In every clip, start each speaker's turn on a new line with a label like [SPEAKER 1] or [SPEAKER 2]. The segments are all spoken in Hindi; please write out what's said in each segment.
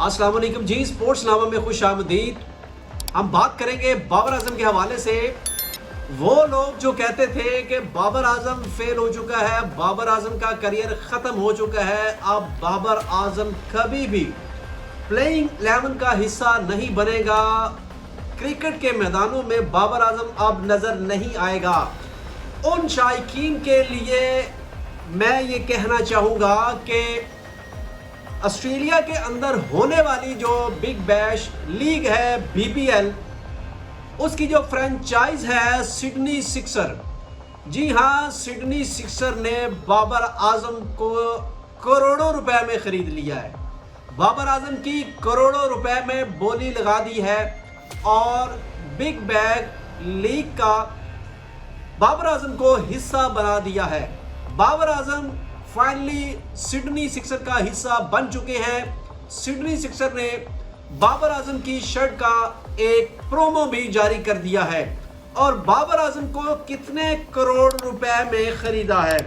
[SPEAKER 1] अस्सलाम वालेकुम जी, स्पोर्ट्स नामा में खुश आमदीद। हम बात करेंगे बाबर आजम के हवाले से। वो लोग जो कहते थे कि बाबर आजम फेल हो चुका है, बाबर आजम का करियर ख़त्म हो चुका है, अब बाबर आजम कभी भी प्लेइंग 11 का हिस्सा नहीं बनेगा, क्रिकेट के मैदानों में बाबर आजम अब नज़र नहीं आएगा। उन शायकीन के लिए मैं ये कहना चाहूँगा कि ऑस्ट्रेलिया के अंदर होने वाली जो बिग बैश लीग है BBL, उसकी जो फ्रेंचाइज है सिडनी सिक्सर, जी हाँ, सिडनी सिक्सर ने बाबर आजम को करोड़ों रुपए में खरीद लिया है। बाबर आजम की करोड़ों रुपए में बोली लगा दी है और बिग बैग लीग का बाबर आजम को हिस्सा बना दिया है। Babar Azam finally Sydney sixer का हिस्सा बन चुके हैं। सिडनी सिक्सर ने बाबर आजम की शर्ट का एक प्रोमो भी जारी कर दिया है और बाबर आजम को कितने करोड़ रुपए में खरीदा है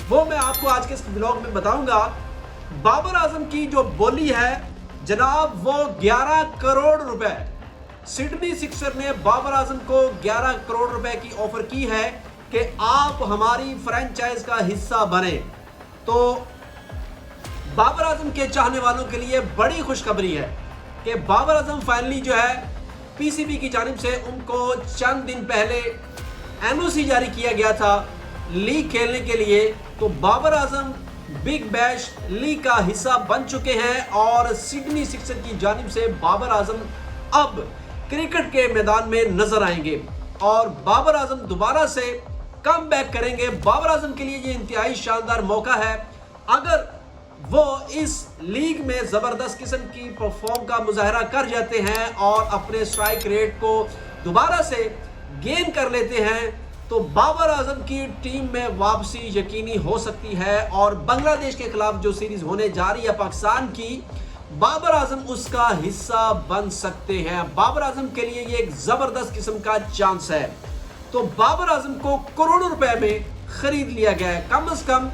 [SPEAKER 1] वो मैं आपको आज के इस ब्लॉग में बताऊंगा। बाबर आजम की जो बोली है जनाब, वो 11 करोड़ रुपए। सिडनी सिक्सर ने बाबर आजम को 11 करोड़ रुपए की ऑफर की है कि आप हमारी फ्रेंचाइज का हिस्सा बने। तो बाबर आजम के चाहने वालों के लिए बड़ी खुशखबरी है कि बाबर आजम फाइनली जो है PCB की जानिब से उनको चंद दिन पहले NOC जारी किया गया था लीग खेलने के लिए। तो Babar Azam big bash league का हिस्सा बन चुके हैं और सिडनी सिक्सर की जानिब से बाबर आजम अब क्रिकेट के मैदान में नजर आएंगे और बाबर आजम दोबारा से कम बैक करेंगे। बाबर आजम के लिए ये इंतहाई शानदार मौका है। अगर वो इस लीग में ज़बरदस्त किस्म की परफॉर्म का मुजाहरा कर जाते हैं और अपने स्ट्राइक रेट को दोबारा से गेन कर लेते हैं तो बाबर आजम की टीम में वापसी यकीनी हो सकती है और बांग्लादेश के खिलाफ जो सीरीज होने जा रही है पाकिस्तान की, बाबर आजम उसका हिस्सा बन सकते हैं। बाबर आजम के लिए ये एक ज़बरदस्त किस्म का चांस है। तो बाबर आजम को करोड़ों रुपए में खरीद लिया गया है। कम से कम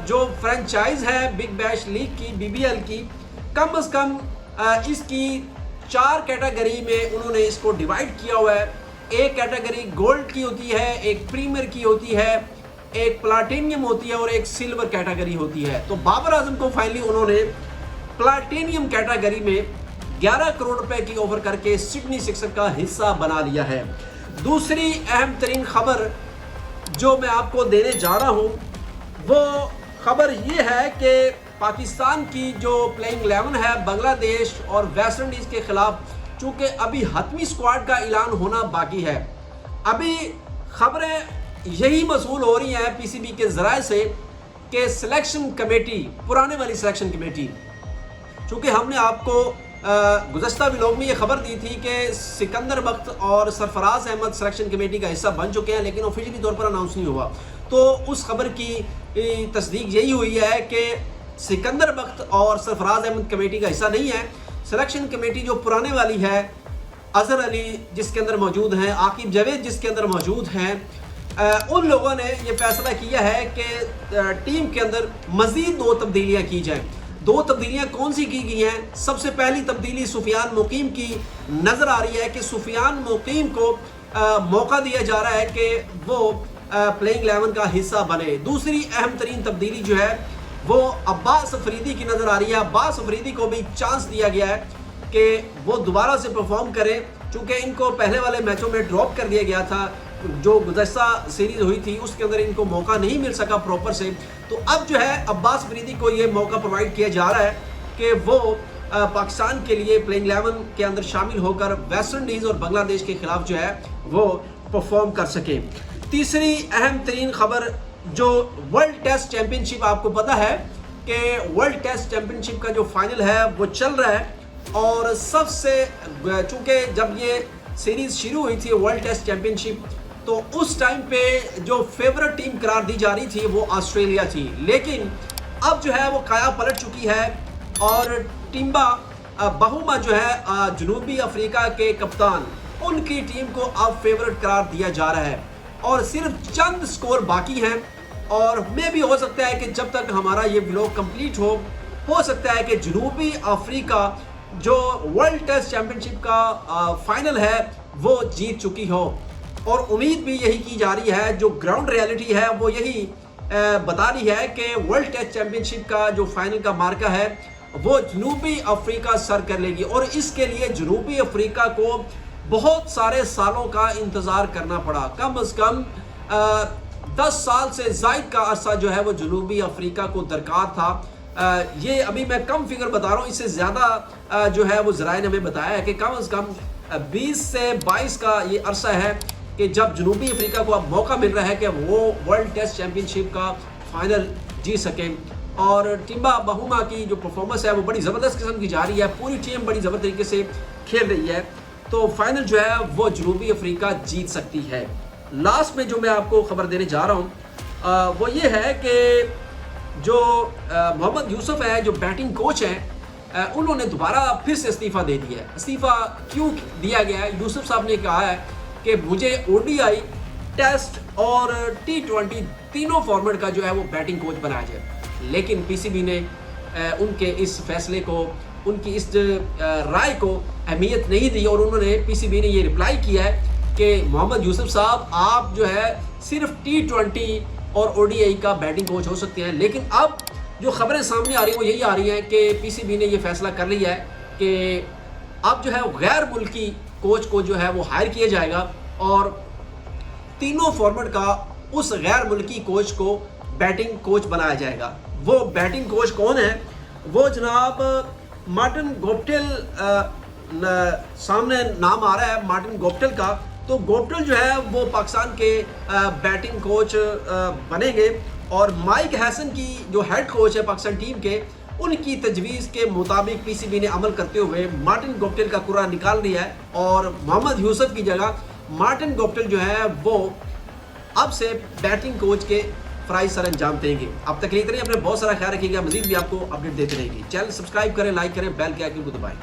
[SPEAKER 1] जो फ्रेंचाइज है बिग बैश लीग की BBL की, कम से कम इसकी 4 कैटेगरी में उन्होंने इसको डिवाइड किया हुआ है। एक कैटेगरी गोल्ड की होती है, एक प्रीमियर की होती है, एक प्लाटिनियम होती है और एक सिल्वर कैटेगरी होती है। तो बाबर आजम को फाइनली उन्होंने प्लाटिनियम कैटेगरी में 11 करोड़ रुपए की ऑफर करके सिडनी सिक्सर का हिस्सा बना लिया है। दूसरी अहम तरीन खबर जो मैं आपको देने जा रहा हूं वो खबर ये है कि पाकिस्तान की जो प्लेइंग 11 है बांग्लादेश और वेस्ट इंडीज के खिलाफ, चूंकि अभी हतमी स्क्वाड का ऐलान होना बाकी है, अभी खबरें यही मसूल हो रही हैं PCB के जराए से कि सिलेक्शन कमेटी, पुराने वाली सिलेक्शन कमेटी, चूंकि हमने आपको गुज़श्ता व्लॉग में ये खबर दी थी कि सिकंदर बख्त और सरफराज अहमद सिलेक्शन कमेटी का हिस्सा बन चुके हैं, लेकिन ऑफिशियली तौर पर अनाउंस नहीं हुआ। तो उस खबर की तस्दीक यही हुई है कि सिकंदर बख्त और सरफराज अहमद कमेटी का हिस्सा नहीं है। सिलेक्शन कमेटी जो पुराने वाली है, अजहर अली जिसके अंदर मौजूद हैं, आकिब जावेद जिसके अंदर मौजूद हैं, उन लोगों ने ये फैसला किया है कि टीम के अंदर मज़ीद 2 तब्दीलियाँ की जाएँ। 2 तब्दीलियाँ कौन सी की गई हैं? सबसे पहली तब्दीली सुफियान मुकीम की नज़र आ रही है कि सुफियान मुकीम को मौका दिया जा रहा है कि वो प्लेइंग 11 का हिस्सा बने। दूसरी अहम तरीन तब्दीली जो है वो अब्बास अफरीदी की नज़र आ रही है। अब्बास अफरीदी को भी चांस दिया गया है कि वो दोबारा से परफॉर्म करें, चूँकि इनको पहले वाले मैचों में ड्रॉप कर दिया गया था। जो गुज़श्ता सीरीज हुई थी उसके अंदर इनको मौका नहीं मिल सका प्रॉपर से। तो अब जो है अब्बास अफरीदी को ये मौका प्रोवाइड किया जा रहा है कि वो पाकिस्तान के लिए प्लेइंग 11 के अंदर शामिल होकर वेस्ट इंडीज़ और बांग्लादेश के खिलाफ जो है वो परफॉर्म कर सके। तीसरी अहम तरीन खबर जो वर्ल्ड टेस्ट चैंपियनशिप, आपको पता है कि वर्ल्ड टेस्ट चैंपियनशिप का जो फाइनल है वो चल रहा है और सबसे, चूँकि जब ये सीरीज शुरू हुई थी वर्ल्ड टेस्ट चैंपियनशिप, तो उस टाइम पे जो फेवरेट टीम करार दी जा रही थी वो ऑस्ट्रेलिया थी, लेकिन अब जो है वो काया पलट चुकी है और टिम्बा बहुमा जो है जनूबी अफ्रीका के कप्तान, उनकी टीम को अब फेवरेट करार दिया जा रहा है और सिर्फ चंद स्कोर बाकी हैं और मे भी हो सकता है कि जब तक हमारा ये व्लॉग कंप्लीट हो हो सकता है कि जनूबी अफ्रीका जो वर्ल्ड टेस्ट चैंपियनशिप का फाइनल है वो जीत चुकी हो। और उम्मीद भी यही की जा रही है, जो ग्राउंड रियलिटी है वो यही बता रही है कि वर्ल्ड टेस्ट चैंपियनशिप का जो फाइनल का मार्का है वो जनूबी अफ्रीका सर कर लेगी। और इसके लिए जनूबी अफ्रीका को बहुत सारे सालों का इंतज़ार करना पड़ा, कम से कम 10 साल से ज़ायद का अरसा जो है वो जनूबी अफ्रीका को दरकार था। ये अभी मैं कम फिगर बता रहा हूँ, इससे ज़्यादा जो है वो ज़राए ने हमें बताया है कि कम से कम 20 से 22 का ये अरसा है कि जब जनूबी अफ्रीका को अब मौका मिल रहा है कि वो वर्ल्ड टेस्ट चैंपियनशिप का फाइनल जीत सकें। और टिम्बा बहुमा की जो परफॉर्मेंस है वो बड़ी ज़बरदस्त किस्म की जा रही है, पूरी टीम बड़ी ज़बरदस्त तरीके से खेल रही है, तो फाइनल जो है वो जनूबी अफ्रीका जीत सकती है। लास्ट में जो मैं आपको खबर देने जा रहा हूँ वो ये है कि जो मोहम्मद यूसुफ है, जो बैटिंग कोच हैं, उन्होंने दोबारा फिर से इस्तीफ़ा दे दिया है। इस्तीफ़ा क्यों दिया गया है? यूसुफ साहब ने कहा है कि मुझे ओडीआई, टेस्ट और T20 तीनों फॉर्मेट का जो है वो बैटिंग कोच बनाया जाए। लेकिन पीसीबी ने उनके इस फैसले को, उनकी इस राय को अहमियत नहीं दी और उन्होंने पीसीबी ने ये रिप्लाई किया है कि मोहम्मद यूसुफ साहब आप जो है सिर्फ T20 और ओडीआई का बैटिंग कोच हो सकते हैं। लेकिन अब जो खबरें सामने आ रही हैं वो यही आ रही हैं कि पीसीबी ने ये फैसला कर लिया है कि अब जो है गैर मुल्की कोच को जो है वो हायर किया जाएगा और तीनों फॉर्मेट का उस गैर मुल्की कोच को बैटिंग कोच बनाया जाएगा। वो बैटिंग कोच कौन है? वो जनाब मार्टिन गोप्टिल सामने नाम आ रहा है मार्टिन गोप्टिल का। तो गोप्टिल जो है वो पाकिस्तान के बैटिंग कोच बनेंगे और माइक हैसन की जो हेड कोच है पाकिस्तान टीम के, उनकी तजवीज़ के मुताबिक पीसीबी ने अमल करते हुए मार्टिन गोप्टिल का कुरा निकाल दिया है और मोहम्मद यूसुफ की जगह मार्टिन गोप्टिल जो है वो अब से बैटिंग कोच के फ़राइज़ सर अंजाम देंगे। अब तक इतना ही, अपने बहुत सारा ख्याल रखिएगा। मजीद भी आपको अपडेट देते रहेंगे। चैनल सब्सक्राइब करें, लाइक करें, बेल के आइकन को दबाएं।